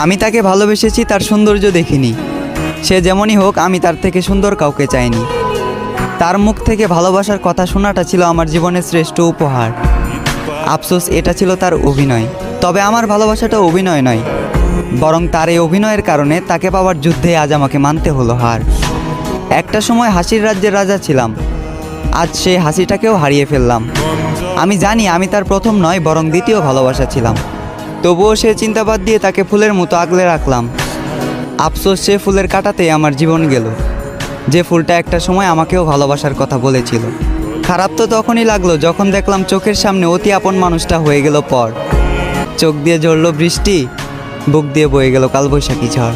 আমি তাকে ভালোবেসেছি তার সৌন্দর্য দেখিনি। সে যেমনই হোক, আমি তার থেকে সুন্দর কাউকে চাইনি। তার মুখ থেকে ভালোবাসার কথা শোনাটা ছিল আমার জীবনের শ্রেষ্ঠ উপহার। আফসোস, এটা ছিল তার অভিনয়। তবে আমার ভালোবাসাটা অভিনয় নয়, বরং তার এই অভিনয়ের কারণে তাকে পাওয়ার যুদ্ধে আজ আমাকে মানতে হলো হার। একটা সময় হাসির রাজ্যের রাজা ছিলাম, আজ সেই হাসিটাকেও হারিয়ে ফেললাম। আমি জানি আমি তার প্রথম নয়, বরং দ্বিতীয় ভালোবাসা ছিলাম। তবুও সে চিন্তাবাদ দিয়ে তাকে ফুলের মতো আগলে রাখলাম। আফসোস, সে ফুলের কাঁটাতেই আমার জীবন গেল, যে ফুলটা একটা সময় আমাকেও ভালোবাসার কথা বলেছিল। খারাপ তো তখনই লাগলো যখন দেখলাম চোখের সামনে অতি আপন মানুষটা হয়ে গেল পর। চোখ দিয়ে ঝরলো বৃষ্টি, বুক দিয়ে বয়ে গেল কালবৈশাখী ঝড়।